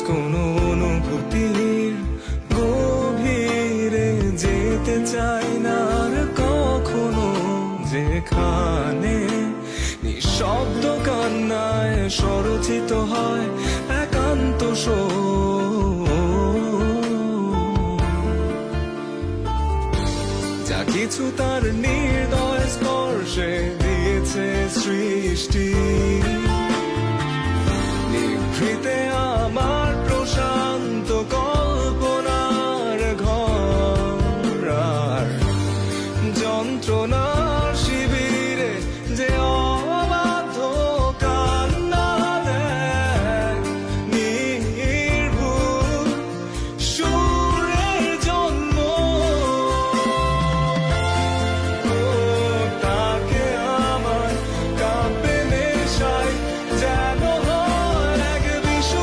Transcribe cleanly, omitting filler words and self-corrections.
কোনো অনুভূতির গভীরে যেতে চাই না আর কখনো, যেখানে নিঃশব্দ কান্নায় স্বরচিত হয় একান্ত যা কিছু তার